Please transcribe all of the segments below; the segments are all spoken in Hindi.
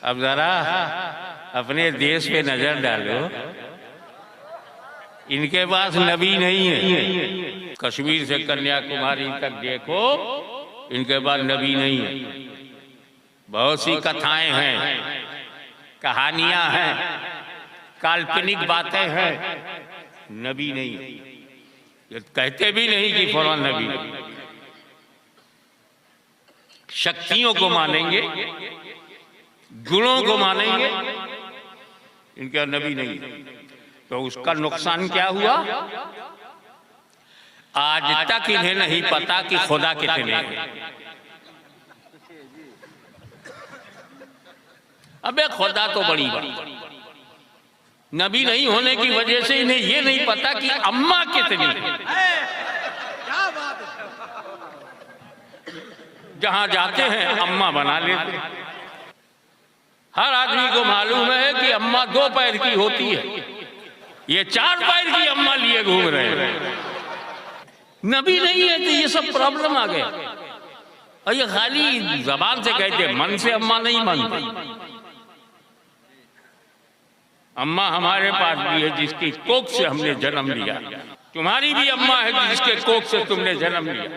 अब जरा अपने देश पे नजर डालो, इनके पास नबी नहीं है। कश्मीर से कन्याकुमारी तक देखो, इनके पास नबी नहीं है। बहुत सी कथाएं हैं, कहानियां हैं, काल्पनिक बातें हैं, नबी नहीं है। ये कहते भी नहीं कि फौरन नबी। शक्तियों को मानेंगे, गुणों को मानेंगे, इनका नबी नहीं है। तो उसका नुकसान क्या हुआ? आज तक इन्हें नहीं पता कि खुदा कितने हैं। अबे खुदा तो बड़ी बात, नबी नहीं होने की वजह से इन्हें यह नहीं पता कि अम्मा कितनी है। जहां जाते हैं अम्मा बना लेते हैं। हर आदमी को मालूम है कि अम्मा 2 पैर की होती है, ये 4 पैर की अम्मा लिए घूम रहे हैं। नबी नहीं है तो ये सब प्रॉब्लम आ गया। और ये खाली जबान से कहते, मन से अम्मा नहीं मानते। अम्मा हमारे पास भी है जिसकी कोख से हमने जन्म लिया। तुम्हारी भी अम्मा है जिसके कोख से तुमने जन्म लिया।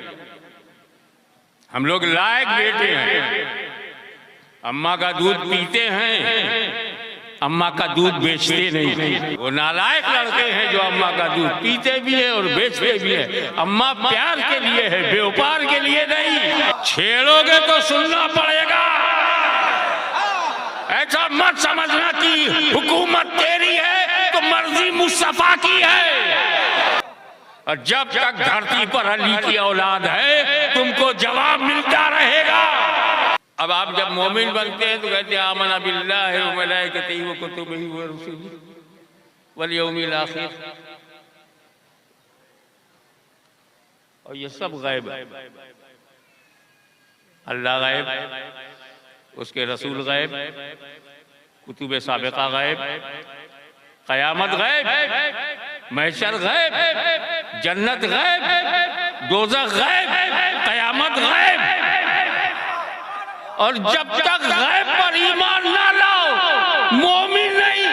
हम लोग लायक बेटे हैं, अम्मा का दूध पीते हैं, अम्मा का दूध बेचते नहीं। वो नालायक लड़के हैं जो अम्मा का दूध पीते भी है और बेचते भी है। अम्मा प्यार के लिए है, व्यापार के लिए नहीं। छेड़ोगे तो सुनना पड़ेगा। ऐसा मत समझना कि हुकूमत तेरी है तो मर्जी मुस्तफा की है। और जब तक धरती पर अली की औलाद है तुमको जवाब मिलता रहेगा। अब आप जब मोमिन बनते हैं तो कहते हैं आमना बिल्लाहि व मलाइकतिही व कुतुबिही व रुसुलिही वल यौमिल आखिर। और ये सब गायब है। अल्लाह गायब, उसके रसूल गायब, कुतुब साबिका गायब, कयामत गायब, महशर गायब, जन्नत गायब, दोज़ख गायब, कयामत गायब। और जब तक गैब पर ईमान ना लाओ मोमिन नहीं।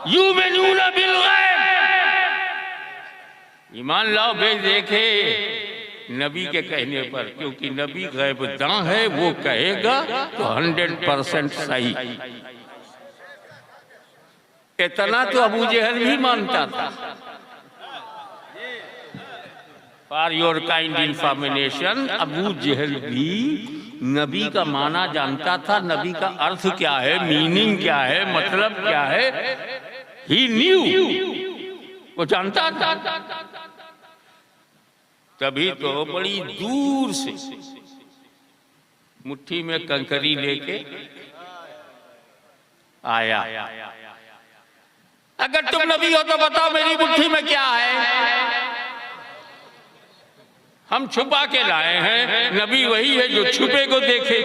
युमिनूना बिल गैब, ईमान लाओ बे देखे नबी के कहने पर, क्योंकि नबी गैबदां है। वो कहेगा तो 100% सही। इतना तो अबू जहल भी मानता था। For your kind information, Abu Jahl भी नबी का माना जानता था। नबी का अर्थ क्या है, मीनिंग क्या है, मतलब क्या है, ही न्यू, वो जानता था। तभी तो बड़ी दूर से मुट्ठी में कंकरी लेके आया। अगर तुम नबी हो तो बताओ मेरी मुट्ठी में क्या है। हम छुपा के लाए हैं, नबी वही है जो छुपे को देखे।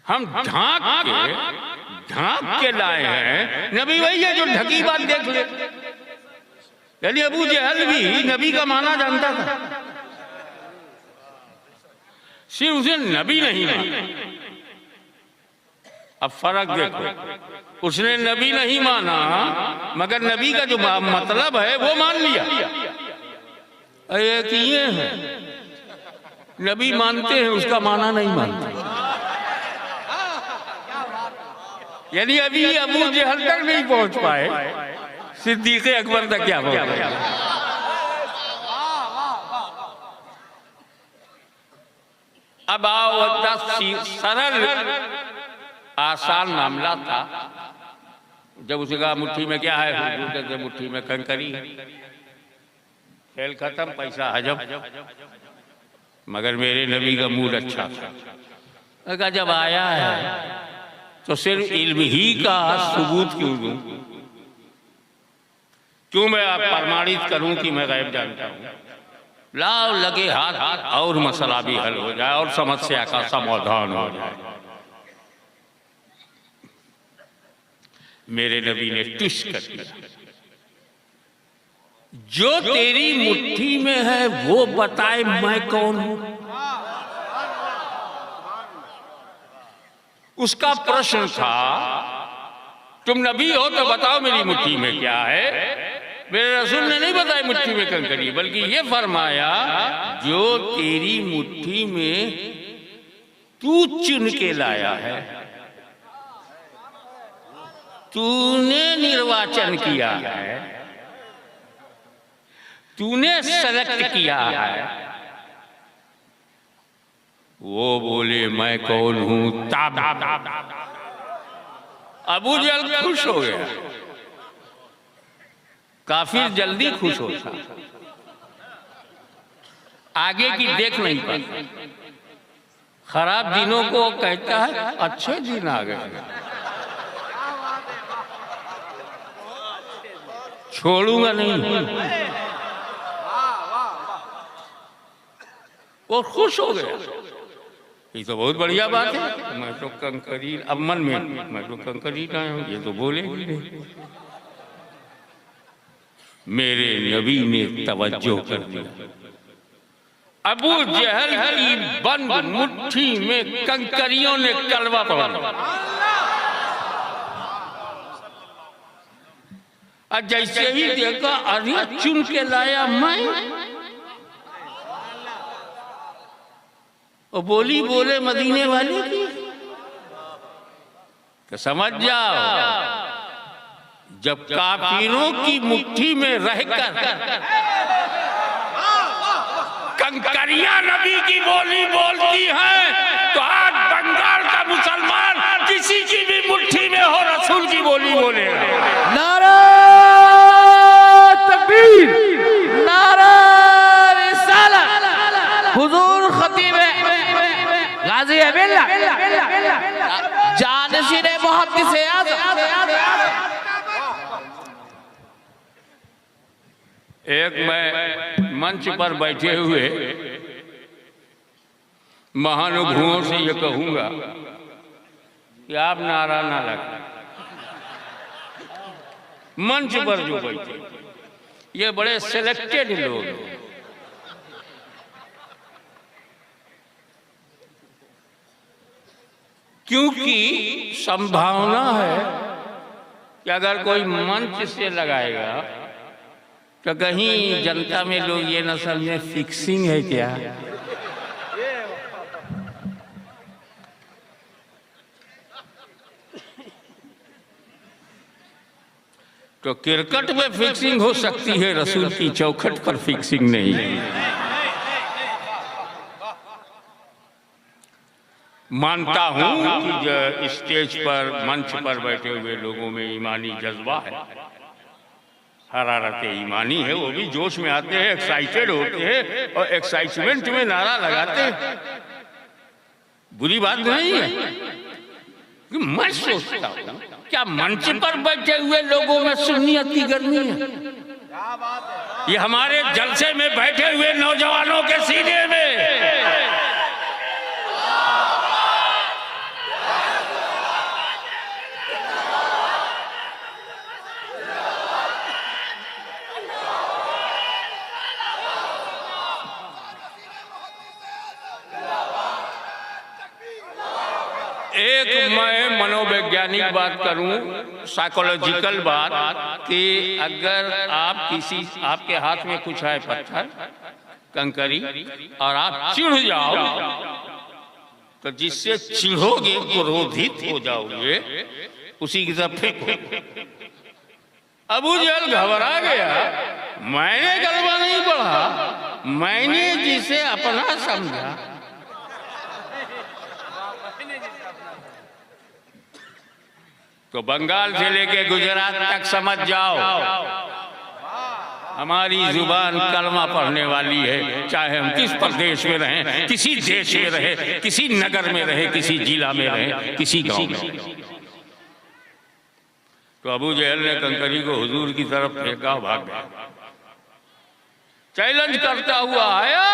हम ढांक के लाए हैं, नबी वही है जो ढकी बात देख ले। यानी अबू जहल भी नबी का माना जानता था, सिर्फ उसे नबी नहीं माना। अब फर्क देखो, उसने नबी नहीं माना मगर नबी का जो मतलब है वो मान लिया। एक ये है, नबी मानते हैं उसका माना नहीं मानते। यानी अभी अबू जहल तक नहीं पहुंच पाए, सिद्दीक़ अकबर तक क्या पहुंच गया। अब आओ, सरल आसान मामला था। जब उसे कहा मुट्ठी में क्या है, मुट्ठी में कंकरी है। खेल खत्म, पैसा हजम। मगर मेरे नबी का मूड अच्छा था। जब आया है तो सिर्फ इल्म ही का सबूत क्यों दूं, क्यों मैं आप प्रमाणित करूं कि मैं गैब जानता हूं। लाओ लगे हाथ और मसला भी हल हो जाए और समस्या का समाधान हो जाए। मेरे नबी ने टुश कर दिया। जो तेरी मुट्ठी में है वो बताए मैं कौन हूं। उसका प्रश्न था तुम नबी हो तो बताओ मेरी मुट्ठी में क्या है। मेरे रसूल ने नहीं बताया मुट्ठी में कंकरी, बल्कि ये फरमाया जो तेरी मुट्ठी में तू चुन के लाया है, तूने निर्वाचन किया है, तूने सेलेक्ट किया है, वो बोले मैं कौन हूं। ताब अबू जहल खुश हो गया, काफी जल्दी खुश होता, आगे की देख नहीं पाता। खराब दिनों को कहता है अच्छे दिन आ गए, छोड़ूंगा नहीं। वो खुश हो गया, ये तो बहुत बढ़िया बात है। मैं तो कंकरी, अब मन में मैं तो कंकरी का हूं, ये तो बोलेगी नहीं। मेरे नबी ने तवज्जो कर दिया। अबू जहल की बंद मुट्ठी में कंकरियों ने कलवा पढ़ा। और जैसे ही देखा अरे चुन के लाया मैं, और बोली बोले मदीने वाले की, तो समझ जाओ जब काफिरों की मुट्ठी में रहकर कंकरियां नबी की बोली बोलती हैं, तो आज बंगाल का मुसलमान किसी की भी मुट्ठी में हो रसूल की बोली बोलेगा। नारा तकबीर, नारा रिसालत। हुजूर खतीब गाजी अब्दुल्ला जानशीन मुहद्दिस एक मैं मंच पर बैठे हुए महानुभावों से ये कहूंगा कि आप नारा ना लगा। मंच पर जो बैठे ये बड़े सिलेक्टेड लोग हैं, क्योंकि संभावना है कि अगर कोई मंच से लगाएगा तो कहीं जनता में लोग ये न समझे फिक्सिंग है क्या। तो क्रिकेट में फिक्सिंग हो सकती है, रसूल की चौखट पर फिक्सिंग नहीं। मानता हूं कि स्टेज पर मंच पर बैठे हुए लोगों में ईमानी जज्बा है, हरारत ईमानी है, वो भी जोश में आते हैं, एक्साइटेड होते हैं और एक्साइटमेंट में नारा लगाते हैं। बुरी बात नहीं है। मैं सोचता हूं क्या मंच पर बैठे हुए लोगों में सुन्नियत की गर्मी है? ये हमारे जलसे में बैठे हुए नौजवानों के सीने में एक मैं मनोवैज्ञानिक बात करूं, साइकोलॉजिकल बात, कि अगर आप आपके हाथ में कुछ है पत्थर कंकरी और आप चिढ़ जाओ तो जिससे चिढ़ोगे क्रोधित हो जाओगे उसी की तरफ फेंको। अबू जहल घबरा गया, मैंने कलमा नहीं पढ़ा, मैंने जिसे अपना समझा। तो बंगाल से लेके गुजरात तक समझ जाओ हमारी जुबान कलमा पढ़ने वाली है, चाहे हम किस प्रदेश में रहें, किसी देश में रहे, किसी नगर में रहे, किसी जिला में रहे, किसी गांव में। तो अबू जहल ने कंकरी को हुजूर की तरफ फेंका, भाग गया। चैलेंज करता हुआ आया,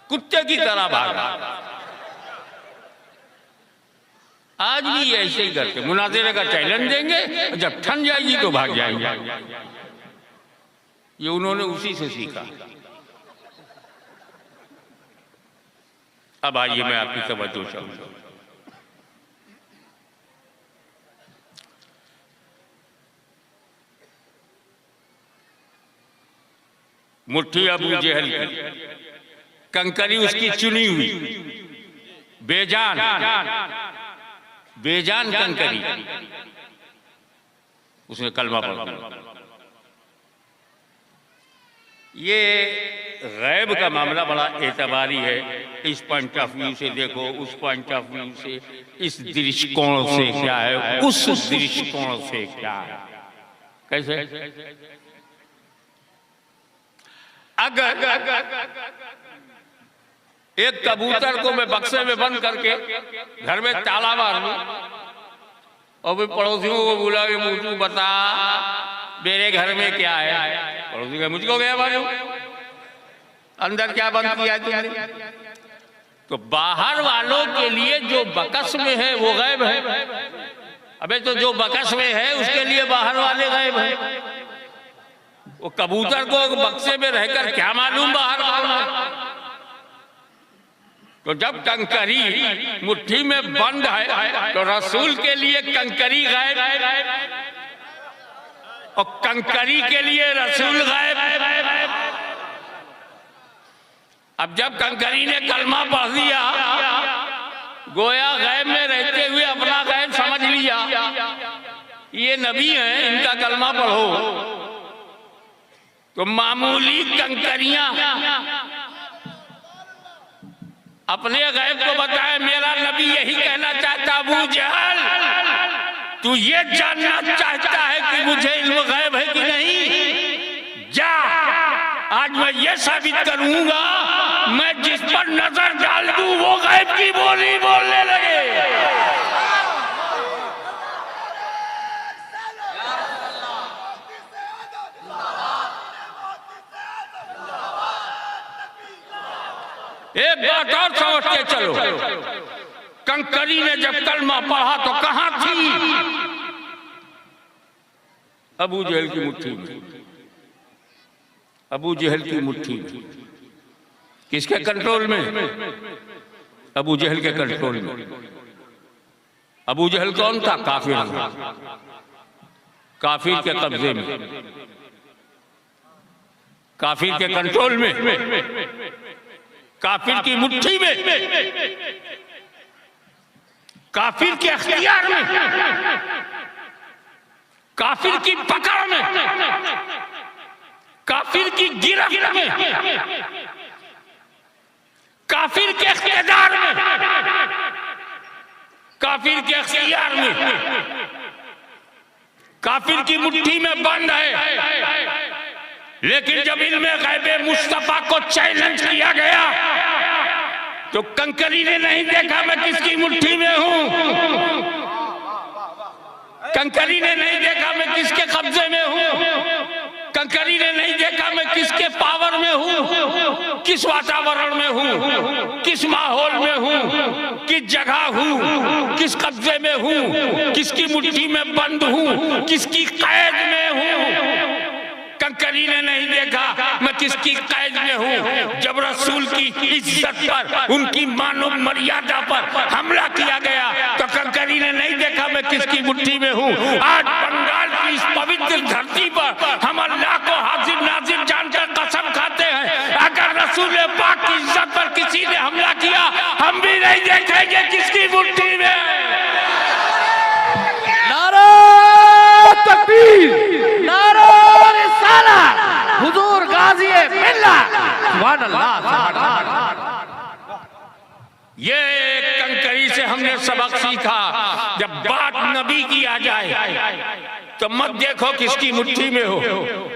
कुत्ते की तरह भागा। आज भी ऐसे ही करते, मुनाज़िरे का चैलेंज देंगे, जब ठन जाएगी तो भाग जाएंगे। ये उन्होंने उसी से सीखा। अब आइए मैं आपकी तवज्जो चाहूंगा। मुट्ठी अबू जहल की, कंकरी उसकी चुनी हुई, बेजान बेजान कंकरी, उसने कलमा पढ़ दिया। ये गैब का मामला बड़ा एतबारी है। इस पॉइंट ऑफ व्यू से देखो, उस पॉइंट ऑफ व्यू से, इस दृष्टिकोण से क्या है, उस दृष्टिकोण से क्या है, कैसे? अगर एक कबूतर को मैं बक्से में बंद करके घर में ताला मार दूं और फिर पड़ोसियों को बुला के मुझको बता मेरे घर में क्या है, पड़ोसी का मुझको गया मालूम अंदर क्या बंद किया है तुमने। तो बाहर वालों के लिए जो बकस में है वो गैब है। अबे तो जो बकस में है उसके लिए बाहर वाले गैब है। वो कबूतर को बक्से में रहकर क्या मालूम बाहर वाला। तो जब कंकरी मुट्ठी में बंद है तो रसूल के लिए कंकरी गैब और कंकरी के लिए रसूल गैब। अब जब कंकरी ने कलमा पढ़ दिया, गोया गैब में रहते हुए अपना गैब समझ लिया, ये नबी हैं, इनका कलमा पढ़ो। तो मामूली कंकरियां अपने गैब को बताए, मेरा नबी यही कहना चाहता, अबू जहल तू ये जानना चाहता है कि मुझे इल्म गैब है कि नहीं, जा आज मैं ये साबित करूंगा, मैं जिस पर नजर डाल दूं वो गैब की बोली बोलने लगे। एक बात और समझ के चलो, कंकरी ने जब कलमा पढ़ा तो कहां थी? अबू जहल की मुट्ठी में। अबू जहल की मुट्ठी में। किसके कंट्रोल में? अबू जहल के कंट्रोल में। अबू जहल कौन था? काफिर। काफिर के कब्जे में, काफिर के कंट्रोल में, काफिर की मुट्ठी में, काफिर के अख्तियार में, काफिर की पकड़ में, काफिर की गिरफ्त में, काफिर के इख्तियार में, काफिर के अख्तियार में, काफिर की मुट्ठी में बंद है। लेकिन जब इल्मे गैबे मुस्तफा को चैलेंज किया गया तो कंकरी ने नहीं देखा मैं किसकी मुट्ठी में हूं, कंकरी ने नहीं देखा मैं किसके कब्जे में हूं, कंकरी ने नहीं देखा मैं किसके पावर में हूं, किस वातावरण में हूं, किस माहौल में हूं, किस जगह हूं, किस कब्जे में हूं, किसकी मुट्ठी में बंद हूं, किसकी कैद में हूं। कंकरी ने नहीं देखा मैं किसकी कैद में हूं। जब रसूल की इज्जत पर, उनकी मानव मर्यादा पर हमला किया गया तो कंकरी ने नहीं देखा मैं किसकी मुट्ठी में हूं। आज बंगाल की इस पवित्र धरती पर हम अल्लाह को हाजिर नाजिर जानकर कसम खाते हैं, अगर रसूल पाक की इज्जत पर किसी ने हमला किया हम भी नहीं देखेंगे किसकी मुट्ठी में। नारा तकबीर, नारा हुजूर गाजी मिल्लत, सुभान अल्लाह, सुभान अल्लाह। ये कंकरी से हमने सबक सीखा, जब बात नबी की आ जाए तो मत देखो किसकी मुट्ठी में हो,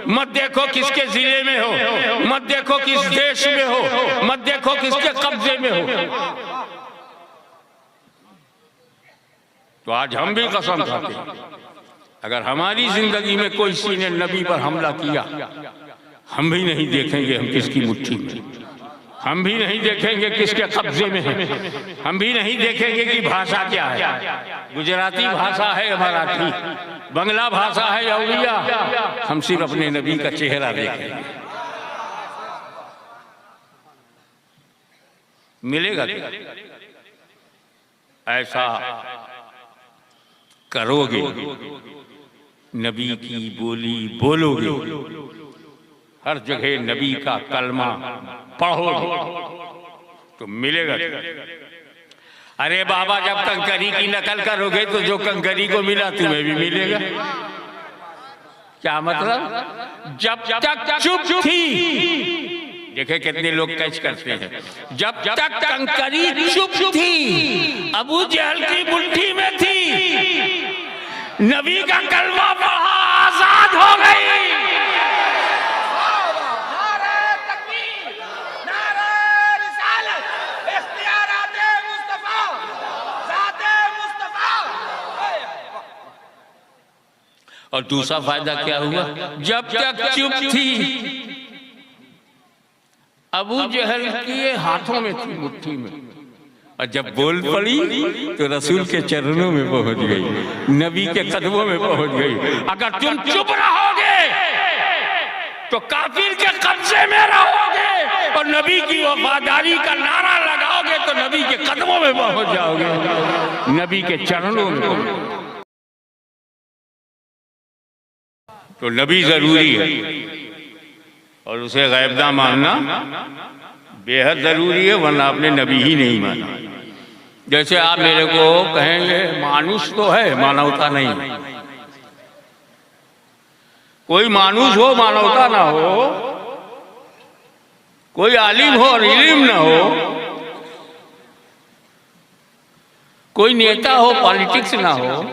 मत देखो किसके जिले में हो, मत देखो किस देश में हो, मत देखो किसके कब्जे में हो। तो आज हम भी कसम खाते हैं, अगर हमारी जिंदगी में कोई किसी ने नबी पर हमला किया हम भी नहीं देखेंगे हम किसकी मुट्ठी में, हम भी नहीं देखेंगे किसके कब्जे में है, हम भी नहीं देखेंगे कि भाषा क्या है। गुजराती भाषा है या मराठी, बंगला भाषा है या उड़िया, हम सिर्फ अपने नबी का चेहरा देखेंगे। मिलेगा क्या? ऐसा करोगे, नबी की बोली बोलोगे, हर जगह नबी का कलमा पढ़ोगे तो मिलेगा। अरे बाबा, जब कंकरी की नकल करोगे तो जो कंकरी को मिला तुम्हें भी मिलेगा। क्या मतलब? जब तक चुप थी, देखे कितने लोग कैच करते हैं, जब तक कंकरी चुप थी, अबू जहल की मुट्ठी में थी, नबी का कलमा पढ़ा, आजाद हो गई। और दूसरा फायदा क्या हुआ? जब तक चुप थी, अबू जहल के हाथों में थी, मुट्ठी में, और जब बोल पड़ी तो रसूल के चरणों में पहुंच गई, नबी के कदमों में पहुंच गई। अगर तुम चुप रहोगे तो काफिर के कब्जे में रहोगे, और नबी की वफादारी का नारा लगाओगे तो नबी के कदमों में पहुंच जाओगे, नबी के चरणों में। तो नबी जरूरी है, और उसे गैबदा मानना बेहद जरूरी है, वरना आपने नबी ही नहीं माना। जैसे आप मेरे को कहेंगे मानुष तो है, मानवता नहीं। कोई मानुष हो, मानवता ना हो, कोई आलिम हो और इल्म ना हो, कोई नेता हो, पॉलिटिक्स ना हो,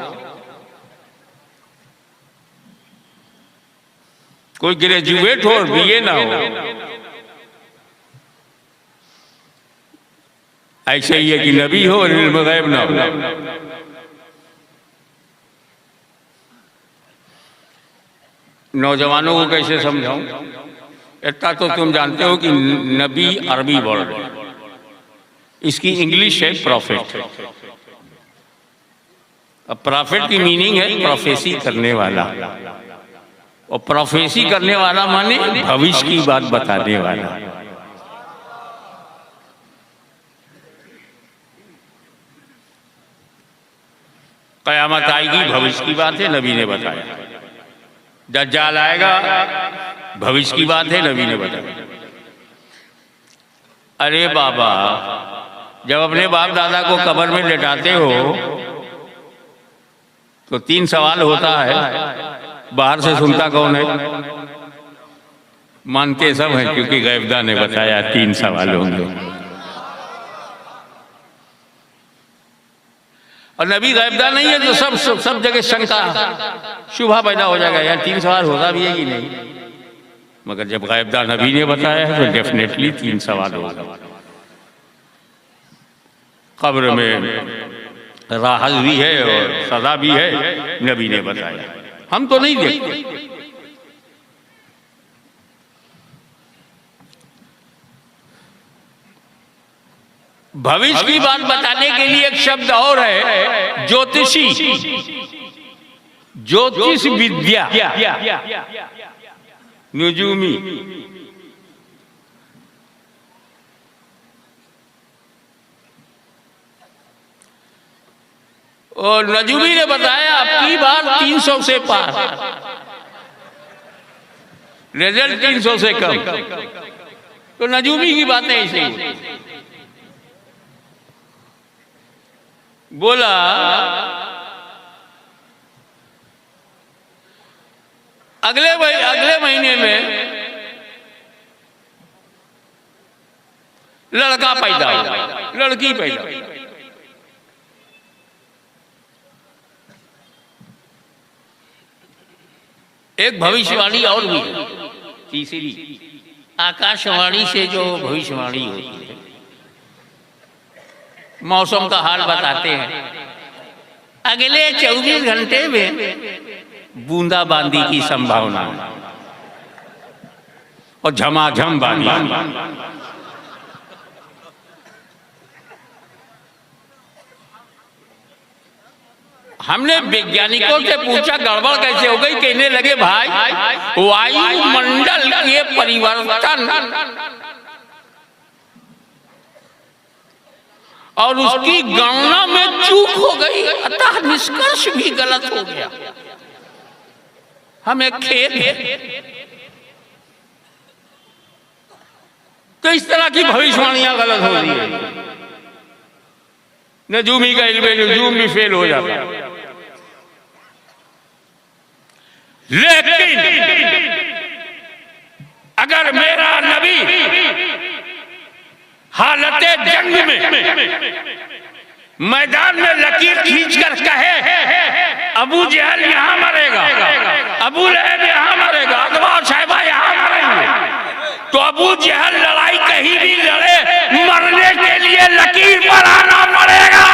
कोई ग्रेजुएट हो और बीए ना हो, ऐसे ही है कि नबी हो और इल्म गैब ना हो। नौजवानों को कैसे समझाऊं? इतना तो तुम जानते हो कि नबी अरबी वर्ड है, इसकी इंग्लिश है प्रॉफिट। अब प्रॉफिट की मीनिंग है प्रोफेसी करने वाला, और प्रोफेसी करने वाला माने भविष्य की बात बताने वाला। कयामत आएगी, भविष्य की बात है, नबी ने बताया। दज्जाल आएगा, भविष्य की बात है, नबी ने बताया। अरे बाबा, जब अपने बाप दादा को कब्र में लेटाते हो तो 3 सवाल होता है। बाहर से सुनता कौन है? मानते सब हैं, क्योंकि गैबदा ने बताया 3 सवाल होंगे। और नबी गैबदा नहीं है तो सब जगह शंका, शुभा पैदा हो जाएगा, यार 3 सवाल होगा भी है कि नहीं। मगर जब गैबदा नबी ने बताया है तो डेफिनेटली 3 सवाल होगा। कब्र में राहत भी है और सजा भी है, नबी ने बताया, हम तो नहीं देखते। भविष्य की बात बताने के लिए एक शब्द और है, ज्योतिषी, ज्योतिष विद्या, नुजूमी। और नजूमी ने बताया आपकी बार 300 से पार, रिजल्ट 300 से कम। तो नजूमी की बातें ऐसी बोला। अगले महीने में लड़का पैदा होगा, लड़की पैदा होगी। एक भविष्यवाणी और भी है, तीसरी आकाशवाणी से जो भविष्यवाणी होती है, मौसम का हाल बताते हैं। अगले 24 घंटे में बूंदाबांदी की संभावना और झमाझम बारिश। हमने वैज्ञानिकों से पूछा गड़बड़ कैसे हो गई, कहने लगे भाई वायुमंडल के परिवर्तन और उसकी गणना में चूक हो गई, अतः निष्कर्ष भी गलत हो गया। हमें खेद है। तो इस तरह की भविष्यवाणियां गलत हो रही है। नजूमी का नजूम भी फेल हो जाता है। लेकिन अगर मेरा नबी हालते जंग में मैदान में लकीर खींचकर कहे अबू जहल यहां मरेगा, अबू लहब यहां मरेगा, अथवा साहिबा यहां मरेंगे, तो अबू जहल लड़ाई कहीं भी लड़े, मरने के लिए लकीर पर आना पड़ेगा।